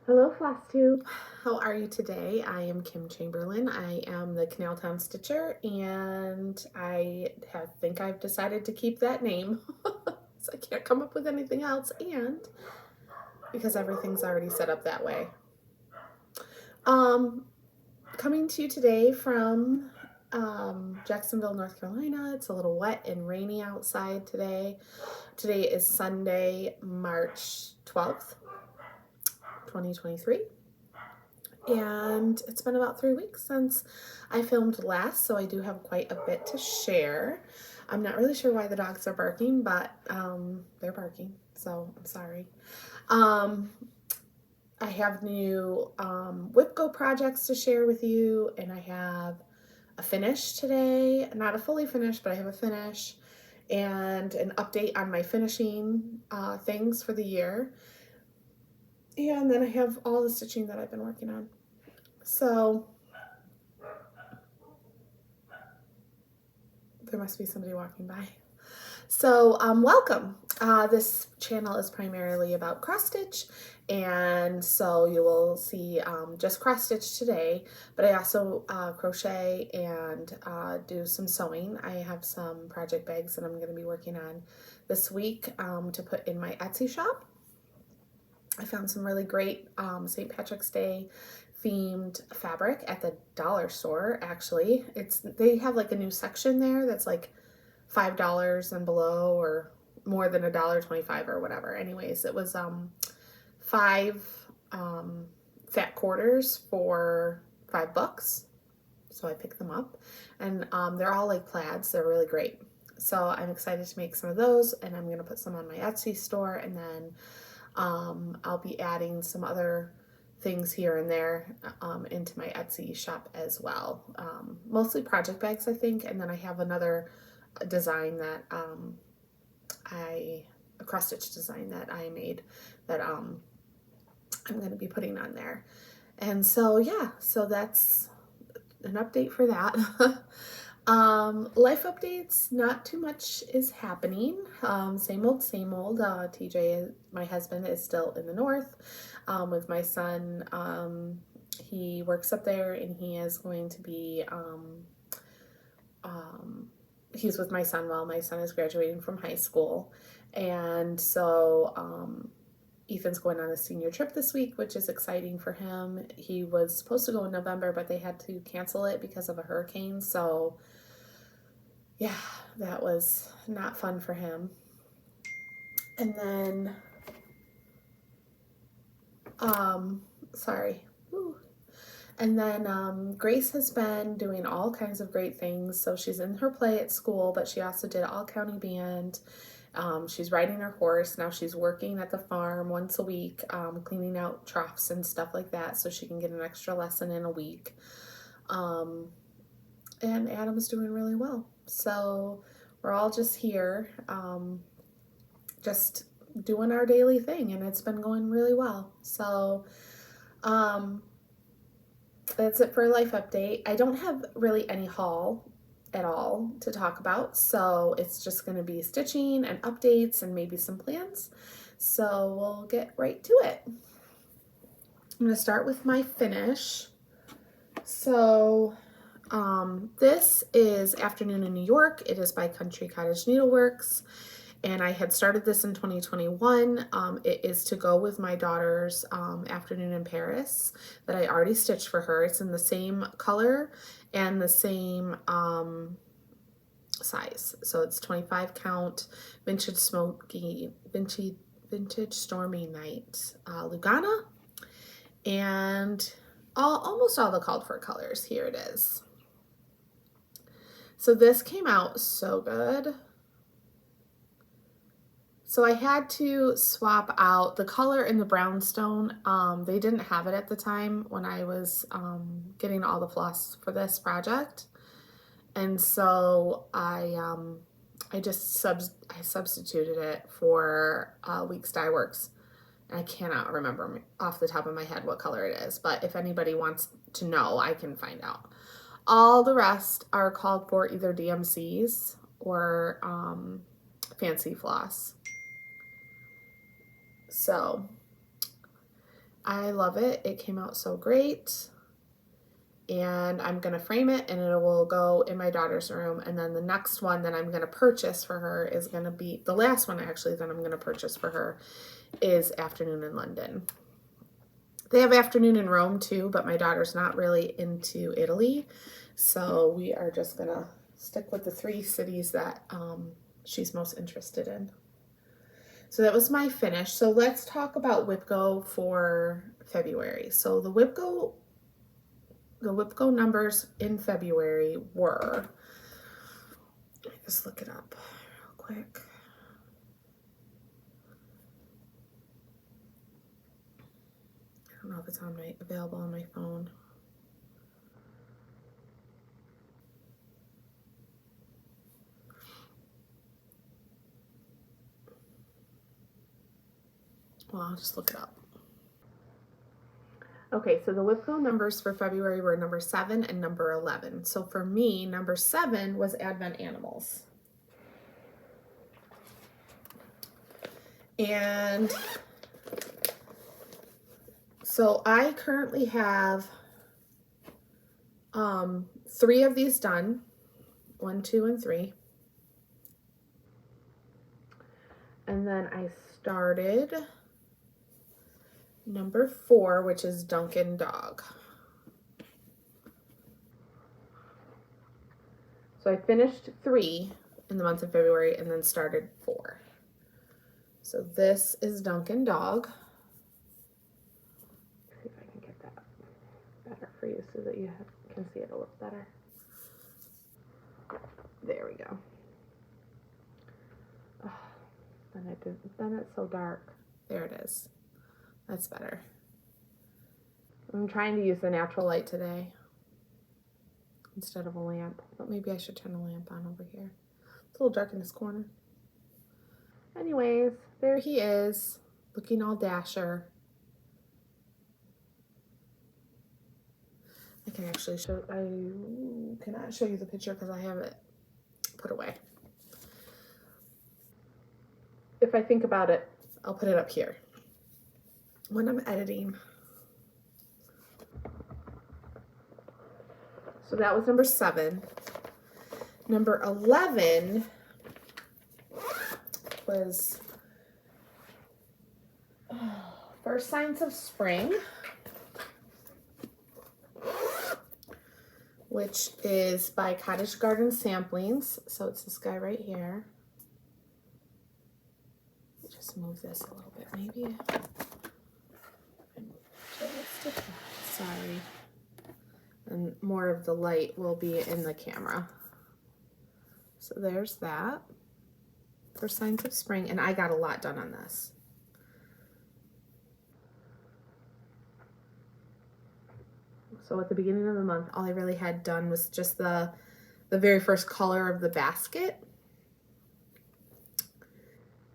Hello, Flosstube. How are you today? I am Kim Chamberlain. I am the Canaltown Stitcher, and think I've decided to keep that name. So I can't come up with anything else, and because everything's already set up that way. Coming to you today from Jacksonville, North Carolina. It's a little wet and rainy outside today. Today is Sunday, March 12th, 2023. And it's been about 3 weeks since I filmed last, so I do have quite a bit to share. I'm not really sure why the dogs are barking, but they're barking, so I'm sorry. I have new Wipgo projects to share with you, and I have a finish today. Not a fully finished, but I have a finish and an update on my finishing things for the year. And then I have all the stitching that I've been working on. So there must be somebody walking by. So welcome. This channel is primarily about cross stitch, and so you will see just cross stitch today, but I also crochet and do some sewing. I have some project bags that I'm going to be working on this week to put in my Etsy shop. I found some really great St. Patrick's Day themed fabric at the dollar store. Actually, they have like a new section there that's like $5 and below, or more than $1.25 or whatever. Anyways, it was 5 fat quarters for $5, so I picked them up, and they're all like plaids. They're really great. So I'm excited to make some of those, and I'm gonna put some on my Etsy store, and then I'll be adding some other things here and there into my Etsy shop as well. Mostly project bags, I think, and then I have another design that a cross stitch design that I made that I'm going to be putting on there. And so yeah, so that's an update for that. Life updates, not too much is happening. Same old, same old. TJ, my husband, is still in the north with my son. He works up there, and he is going to be he's with my son while my son is graduating from high school. And so Ethan's going on a senior trip this week, which is exciting for him. He was supposed to go in November, but they had to cancel it because of a hurricane. So yeah, that was not fun for him. And then, sorry. Woo. And then Grace has been doing all kinds of great things. So she's in her play at school, but she also did all county band. She's riding her horse. Now she's working at the farm once a week, cleaning out troughs and stuff like that, so she can get an extra lesson in a week. And Adam's doing really well. So we're all just here, just doing our daily thing, and it's been going really well. So that's it for a life update. I don't have really any haul at all to talk about, so it's just going to be stitching and updates and maybe some plans. So we'll get right to it. I'm going to start with my finish. So this is Afternoon in New York. It is by Country Cottage Needleworks, and I had started this in 2021. It is to go with my daughter's Afternoon in Paris that I already stitched for her. It's in the same color and the same size. So it's 25 count Vintage Stormy Night Lugana, and almost all the called for colors. Here it is. So this came out so good. So I had to swap out the color in the brownstone. They didn't have it at the time when I was getting all the floss for this project. And so I just substituted it for Weeks Dye Works. I cannot remember off the top of my head what color it is, but if anybody wants to know, I can find out. All the rest are called for either DMCs or fancy floss. So I love it. It came out so great. And I'm gonna frame it and it will go in my daughter's room. And then the next one that I'm gonna purchase for her is gonna be, the last one actually that I'm gonna purchase for her is Afternoon in London. They have Afternoon in Rome too, but my daughter's not really into Italy. So we are just gonna stick with the 3 cities that she's most interested in. So that was my finish. So let's talk about Wipgo for February. So the Wipgo numbers in February were, let me just look it up real quick. I don't know if it's available on my phone. Well, I'll just look it up. Okay, so the Wipgo numbers for February were number 7 and number 11. So for me, number 7 was Advent Animals. And so I currently have 3 of these done, 1, 2, and 3. And then I started number 4, which is Duncan Dog. So I finished 3 in the month of February and then started 4. So this is Duncan Dog. Let's see if I can get that better for you so that you can see it a little better. There we go. Oh, then it's so dark. There it is. That's better. I'm trying to use the natural light today instead of a lamp, but maybe I should turn a lamp on over here. It's a little dark in this corner. Anyways, there he is, looking all dasher. I cannot show you the picture because I have it put away. If I think about it, I'll put it up here when I'm editing. So that was number 7. Number 11 was First Signs of Spring, which is by Cottage Garden Samplings. So it's this guy right here. Just move this a little bit, maybe. Sorry. And more of the light will be in the camera. So there's that. First Signs of Spring, and I got a lot done on this. So at the beginning of the month, all I really had done was just the very first color of the basket.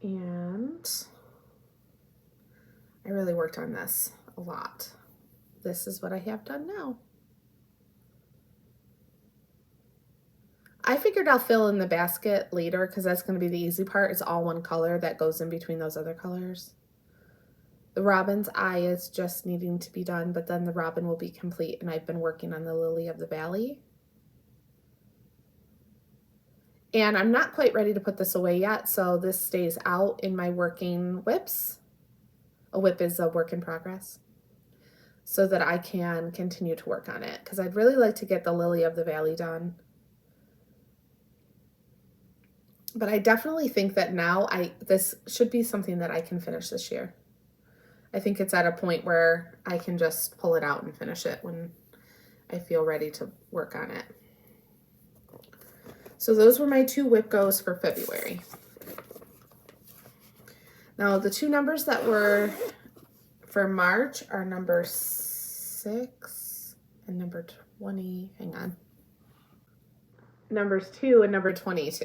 And I really worked on this a lot. This is what I have done now. I figured I'll fill in the basket later because that's going to be the easy part. It's all one color that goes in between those other colors. The robin's eye is just needing to be done, but then the robin will be complete, and I've been working on the lily of the valley. And I'm not quite ready to put this away yet, so this stays out in my working whips. A whip is a work in progress, so that I can continue to work on it, because I'd really like to get the lily of the valley done. But I definitely think that now this should be something that I can finish this year. I think it's at a point where I can just pull it out and finish it when I feel ready to work on it. So those were my 2 Wipgos for February. Now the 2 numbers that were for March are number 6 and number 20. Hang on. Numbers 2 and number 22.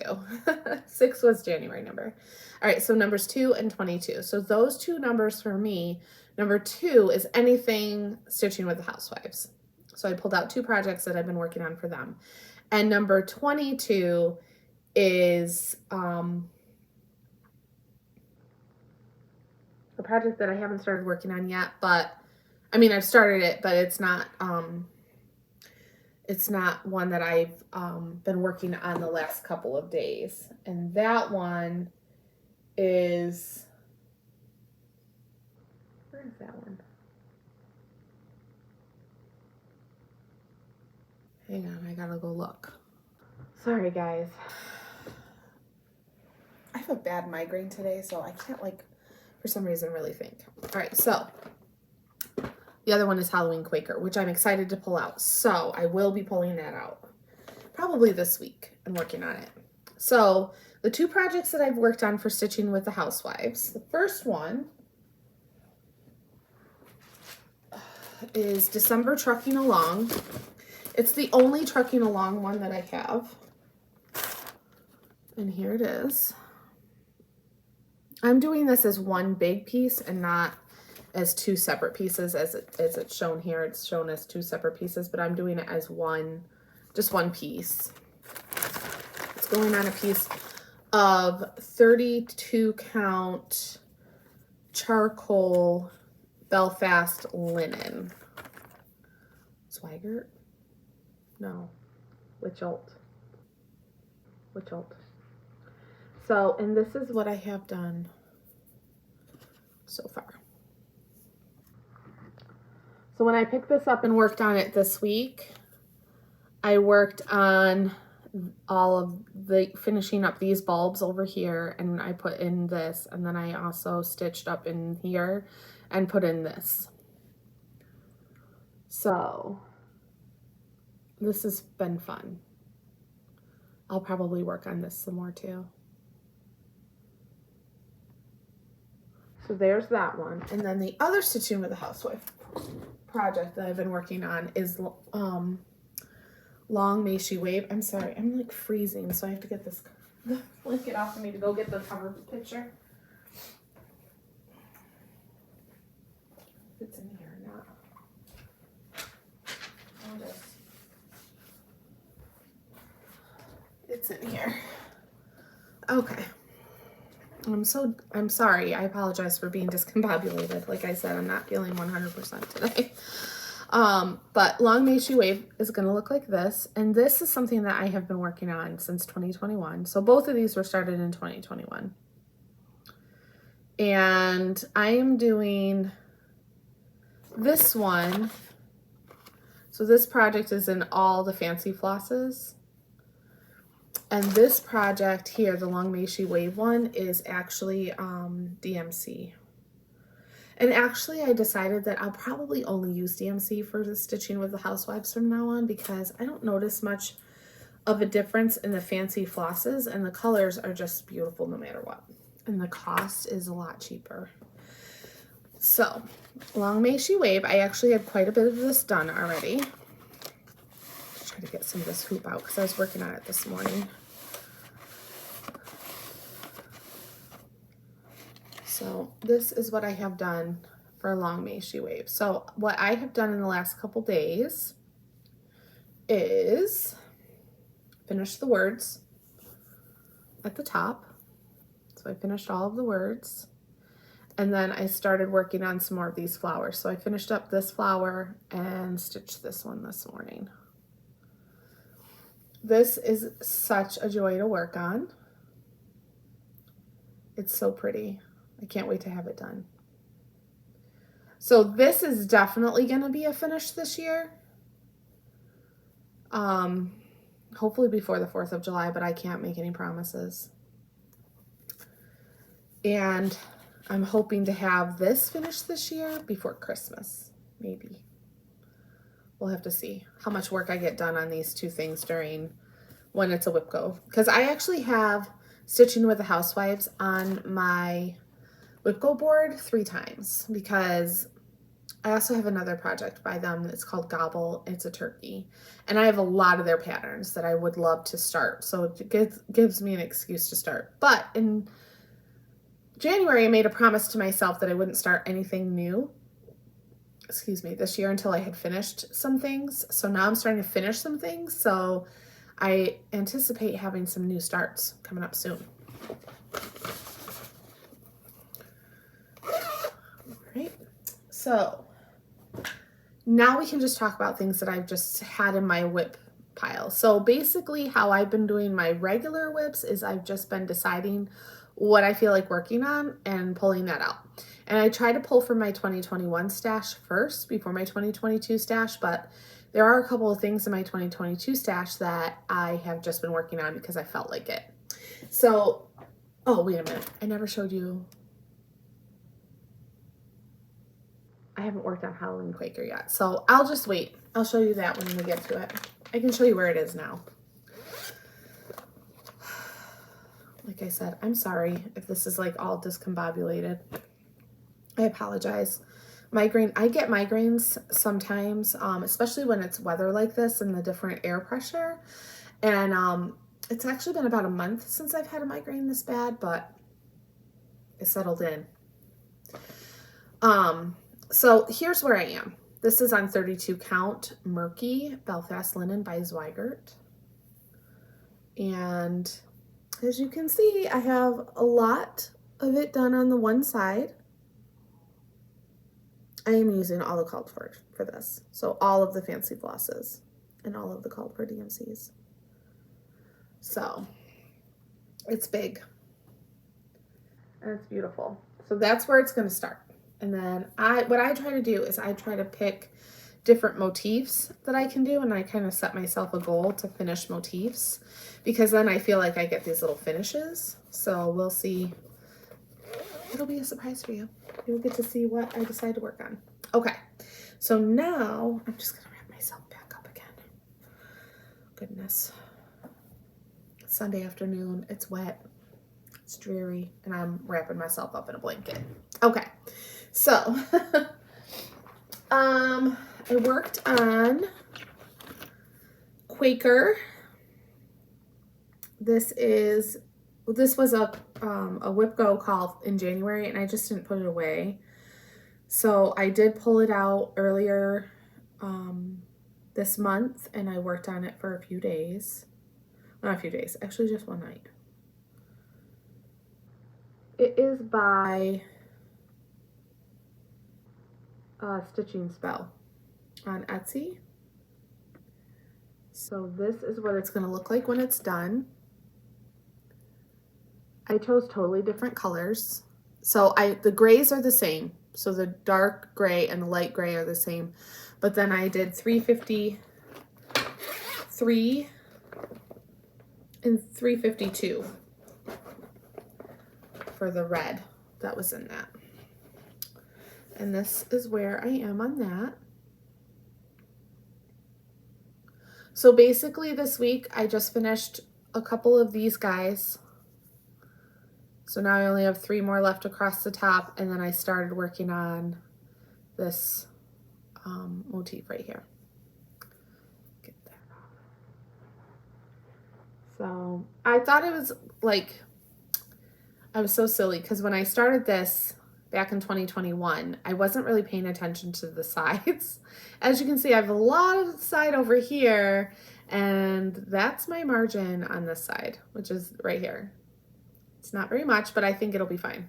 6 was January number. All right, so numbers 2 and 22. So those 2 numbers for me, number 2 is anything stitching with the housewives. So I pulled out 2 projects that I've been working on for them. And number 22 is a project that I haven't started working on yet, but I mean, I've started it, but it's not one that I've been working on the last couple of days. And that one is, where is that one? Hang on, I gotta go look. Sorry, guys. I have a bad migraine today, so I can't, like, for some reason, really think. All right, so the other one is Halloween Quaker, which I'm excited to pull out. So I will be pulling that out probably this week and working on it. So the two projects that I've worked on for stitching with the housewives, the first one is December Trucking Along. It's the only Trucking Along one that I have. And here it is. I'm doing this as one big piece and not as two separate pieces as it's shown here. It's shown as two separate pieces, but I'm doing it as just one piece. It's going on a piece of 32 count charcoal Belfast linen. Swigert? No. Witcholt. So, and this is what I have done so far. So when I picked this up and worked on it this week, I worked on all of the finishing up these bulbs over here, and I put in this, and then I also stitched up in here and put in this. So this has been fun. I'll probably work on this some more too. So there's that one. And then the other Stitching with a Housewife project that I've been working on is Long May She Wave. I'm sorry, I'm like freezing, so I have to get this blanket off of me to go get the cover picture. It's in here or not. Oh, it is. It's in here. Okay. I'm sorry. I apologize for being discombobulated. Like I said, I'm not feeling 100% today. But Long May She Wave is going to look like this. And this is something that I have been working on since 2021. So both of these were started in 2021. And I am doing this one. So this project is in all the fancy flosses. And this project here, the Long May She Wave one, is actually DMC. And actually I decided that I'll probably only use DMC for the Stitching with the Housewives from now on, because I don't notice much of a difference in the fancy flosses, and the colors are just beautiful no matter what. And the cost is a lot cheaper. So, Long May She Wave, I actually had quite a bit of this done already. Try to get some of this hoop out because I was working on it this morning. So this is what I have done for Long May She Wave. So what I have done in the last couple days is finish the words at the top. So I finished all of the words, and then I started working on some more of these flowers. So I finished up this flower and stitched this one this morning. This is such a joy to work on. It's so pretty. I can't wait to have it done. So this is definitely going to be a finish this year. Hopefully before the 4th of July, but I can't make any promises. And I'm hoping to have this finished this year before Christmas, maybe. We'll have to see how much work I get done on these two things during when it's a Wipgo. Because I actually have Stitching with the Housewives on my Wipgo board 3 times, because I also have another project by them that's called Gobble. It's a turkey. And I have a lot of their patterns that I would love to start. So it gives me an excuse to start. But in January, I made a promise to myself that I wouldn't start anything new, this year until I had finished some things. So now I'm starting to finish some things. So I anticipate having some new starts coming up soon. All right. So now we can just talk about things that I've just had in my whip pile. So basically how I've been doing my regular whips is I've just been deciding what I feel like working on and pulling that out. And I try to pull from my 2021 stash first before my 2022 stash, but there are a couple of things in my 2022 stash that I have just been working on because I felt like it. So, oh, wait a minute. I never showed you. I haven't worked on Halloween Quaker yet, so I'll just wait. I'll show you that when we get to it. I can show you where it is now. Like I said, I'm sorry if this is like all discombobulated. I apologize. Migraine, I get migraines sometimes, especially when it's weather like this and the different air pressure. And it's actually been about a month since I've had a migraine this bad, but it settled in. So here's where I am. This is on 32 count Murky Belfast Linen by Zweigert. And as you can see, I have a lot of it done on the one side. I am using all the called for this. So all of the fancy flosses and all of the called for DMCs. So it's big and it's beautiful. So that's where it's going to start. And then what I try to do is I try to pick different motifs that I can do, and I kind of set myself a goal to finish motifs because then I feel like I get these little finishes. So we'll see. It'll be a surprise for you. You'll get to see what I decide to work on. Okay, so now I'm just gonna wrap myself back up again. Goodness. It's Sunday afternoon, it's wet, it's dreary, and I'm wrapping myself up in a blanket. Okay, so I worked on Quaker. This was a Wipgo call in January, and I just didn't put it away. So I did pull it out earlier this month, and I worked on it for a few days. Not a few days, actually just one night. It is by Stitching Spell on Etsy. So this is what it's going to look like when it's done. I chose totally different colors. So the grays are the same. So the dark gray and the light gray are the same. But then I did 353 and 352 for the red that was in that. And this is where I am on that. So basically this week I just finished a couple of these guys. So now I only have 3 more left across the top, and then I started working on this motif right here. Get that off. So I thought it was like, I was so silly because when I started this back in 2021, I wasn't really paying attention to the sides. As you can see, I have a lot of side over here, and that's my margin on this side, which is right here. It's not very much, but I think it'll be fine.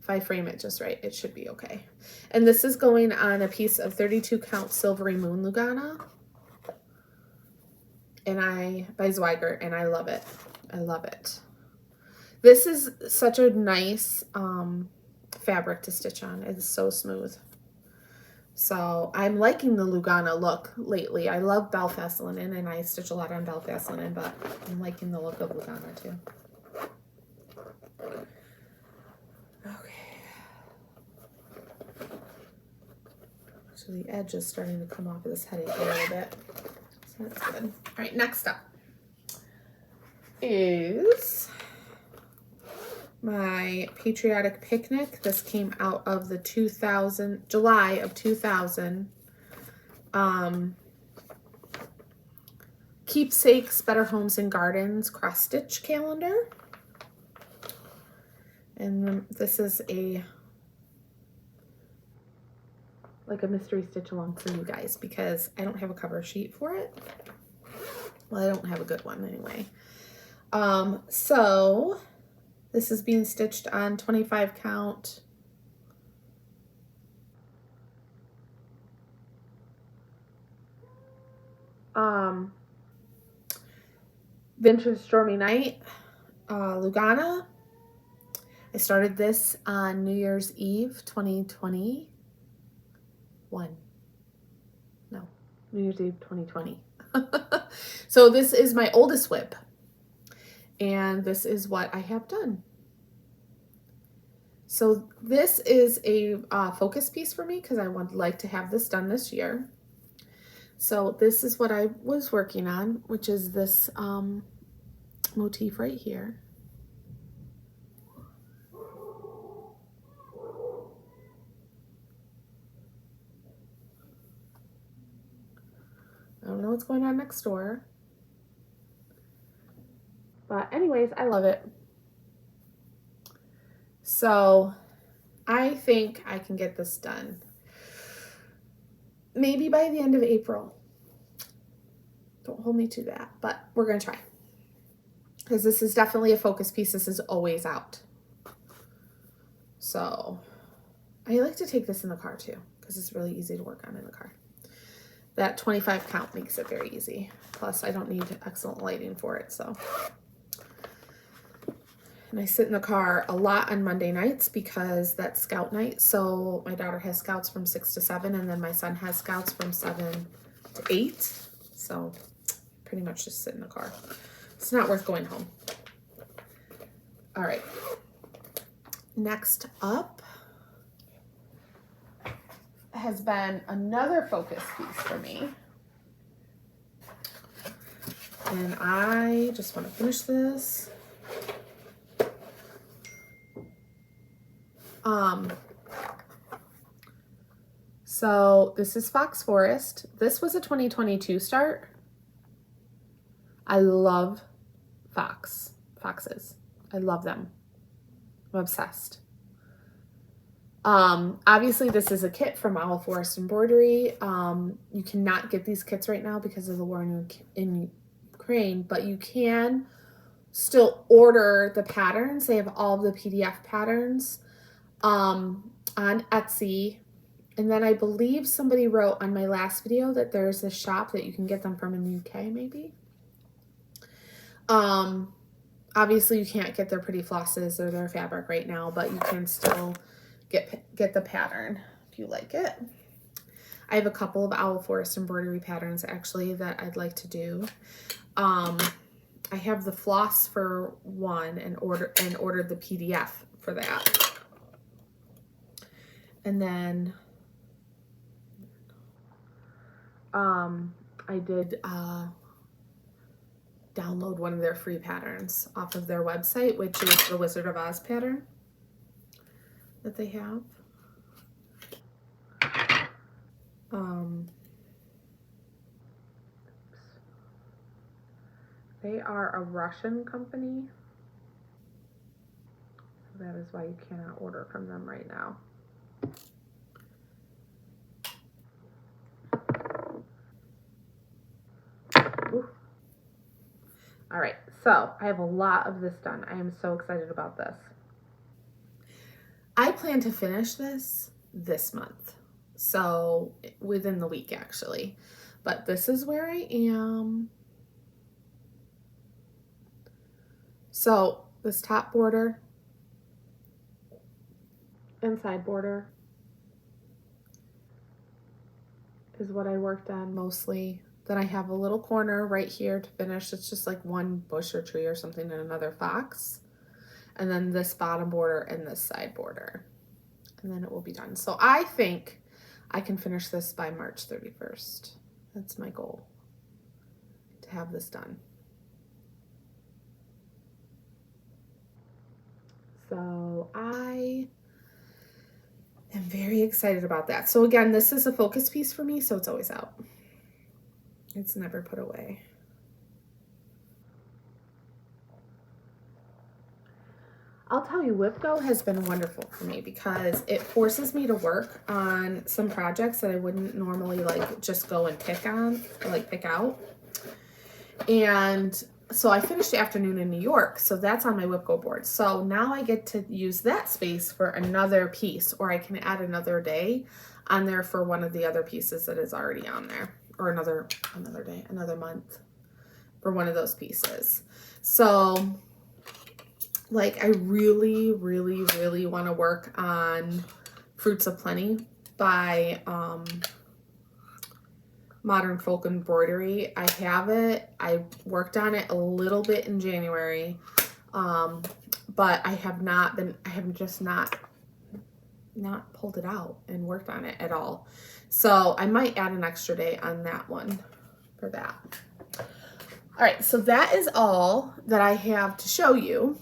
If I frame it just right, it should be okay. And this is going on a piece of 32 count Silvery Moon Lugana. And by Zweigert, and I love it. I love it. This is such a nice fabric to stitch on. It's so smooth. So I'm liking the Lugana look lately. I love Belfast linen, and I stitch a lot on Belfast linen, but I'm liking the look of Lugana too. Okay. So the edge is starting to come off of this headache a little bit. So that's good. All right, next up is my Patriotic Picnic. This came out of the July of 2000. Keepsakes, Better Homes and Gardens cross stitch calendar. And then this is like a mystery stitch along for you guys because I don't have a cover sheet for it. Well, I don't have a good one anyway. So this is being stitched on 25 count Vintage Stormy Night, Lugana. I started this on New Year's Eve 2021. No, New Year's Eve 2020. So this is my oldest whip. And this is what I have done. So this is a focus piece for me because I would like to have this done this year. So this is what I was working on, which is this motif right here. I don't know what's going on next door. But anyways, I love it. So I think I can get this done. Maybe by the end of April. Don't hold me to that, but we're going to try. Because this is definitely a focus piece. This is always out. So I like to take this in the car too, because it's really easy to work on in the car. That 25 count makes it very easy. Plus, I don't need excellent lighting for it, so. And I sit in the car a lot on Monday nights because that's scout night. So my daughter has scouts from 6 to 7, and then my son has scouts from 7 to 8. So pretty much just sit in the car. It's not worth going home. All right. Next up has been another focus piece for me. And I just want to finish this. So this is Fox Forest. This was a 2022 start. I love foxes. I love them. I'm obsessed. Obviously this is a kit from Owl Forest Embroidery. You cannot get these kits right now because of the war in Ukraine, but you can still order the patterns. They have all of the PDF patterns on Etsy. And then I believe somebody wrote on my last video that there's a shop that you can get them from in the UK, maybe. Obviously you can't get their pretty flosses or their fabric right now, but you can still get the pattern if you like it. I have a couple of Owl Forest Embroidery patterns actually that I'd like to do. I have the floss for one and ordered the PDF for that. And then I did download one of their free patterns off of their website, which is the Wizard of Oz pattern that they have. They are a Russian company. So that is why you cannot order from them right now. Ooh. All right, so I have a lot of this done. I am so excited about this. I plan to finish this month, so within the week actually, but this is where I am. So this top border and side border is what I worked on mostly. Then I have a little corner right here to finish. It's just like one bush or tree or something and another fox. And then this bottom border and this side border. And then it will be done. So I think I can finish this by March 31st. That's my goal, to have this done. So I am very excited about that. So again, this is a focus piece for me, so it's always out. It's never put away. I'll tell you, Wipgo has been wonderful for me because it forces me to work on some projects that I wouldn't normally like just go and pick out. And so I finished the afternoon in New York, so that's on my Wipgo board. So now I get to use that space for another piece, or I can add another day on there for one of the other pieces that is already on there. or another day, another month for one of those pieces. So like I really, really, really want to work on Fruits of Plenty by Modern Folk Embroidery. I have it. I worked on it a little bit in January, but I have just not pulled it out and worked on it at all. So I might add an extra day on that one for that. All right, so that is all that I have to show you.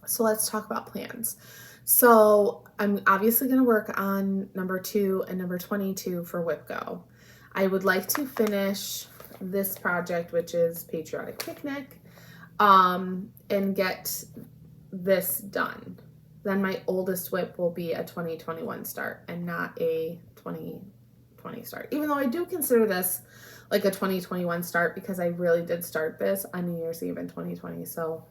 So let's talk about plans. So I'm obviously going to work on number 2 and number 22 for Wipgo. I would like to finish this project, which is Patriotic Picnic, and get this done. Then my oldest whip will be a 2021 start and not a 2020 start. Even though I do consider this like a 2021 start because I really did start this on New Year's Eve in 2020. So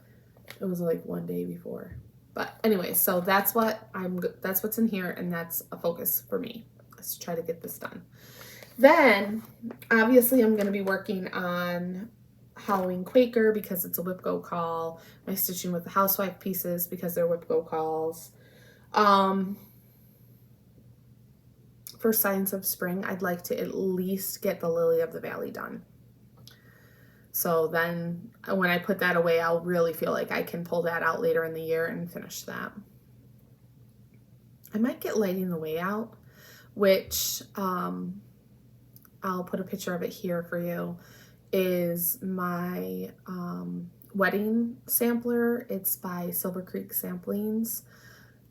it was like one day before. But anyway, so that's what's in here, and that's a focus for me. Let's try to get this done. Then obviously I'm going to be working on Halloween Quaker because it's a Wipgo call. My stitching with the housewife pieces because they're Wipgo calls. For Signs of Spring, I'd like to at least get the Lily of the Valley done. So then when I put that away, I'll really feel like I can pull that out later in the year and finish that. I might get Lighting the Way Out, which I'll put a picture of it here for you, is my wedding sampler. It's by Silver Creek Samplings.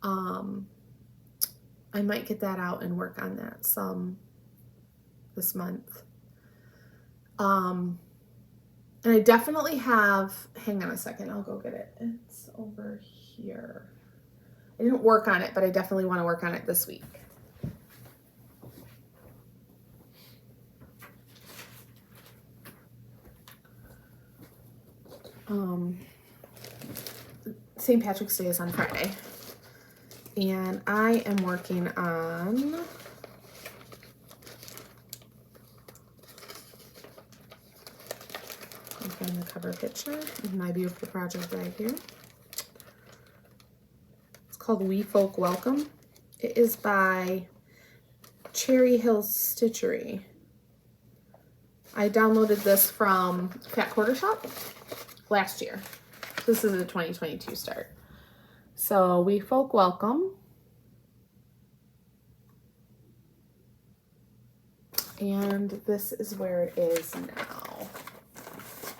I might get that out and work on that some this month. And I definitely have, hang on a second, I'll go get it. It's over here. I didn't work on it, but I definitely want to work on it this week. St. Patrick's Day is on Friday. And I am working on the cover picture of my beautiful project right here. It's called We Folk Welcome. It is by Cherry Hill Stitchery. I downloaded this from Fat Quarter Shop last year. This is a 2022 start. So We Folk Welcome. And this is where it is now.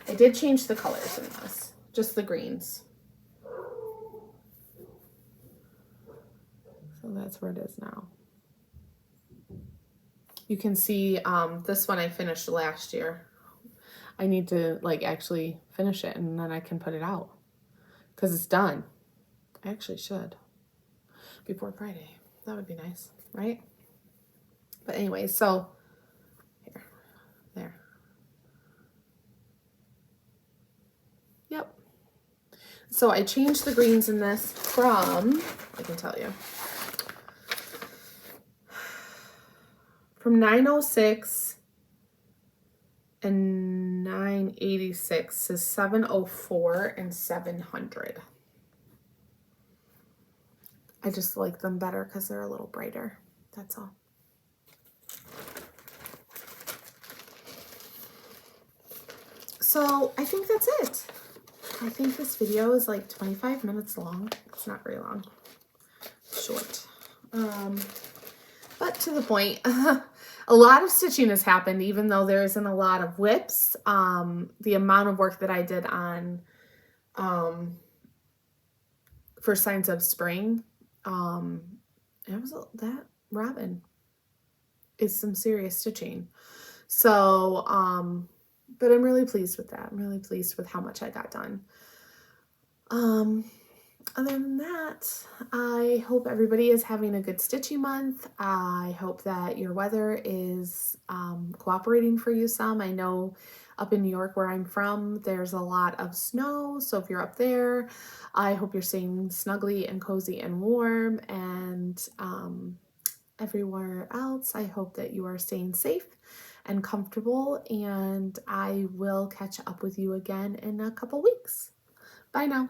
I did change the colors in this, just the greens. So that's where it is now. You can see this one I finished last year. I need to like actually finish it and then I can put it out because it's done. I actually should before Friday. That would be nice, right? But anyway, so here, there. Yep. So I changed the greens in this from, I can tell you, from 906 and 986 to 704 and 700. I just like them better because they're a little brighter. That's all. So I think that's it. I think this video is like 25 minutes long. It's not very long. Short. But to the point. A lot of stitching has happened, even though there isn't a lot of whips. The amount of work that I did on for Signs of Spring, it was that Robin is some serious stitching. So, but I'm really pleased with that. I'm really pleased with how much I got done. Other than that, I hope everybody is having a good stitching month. I hope that your weather is cooperating for you some. I know up in New York where I'm from, there's a lot of snow. So if you're up there, I hope you're staying snugly and cozy and warm. And everywhere else, I hope that you are staying safe and comfortable, and I will catch up with you again in a couple weeks. Bye now.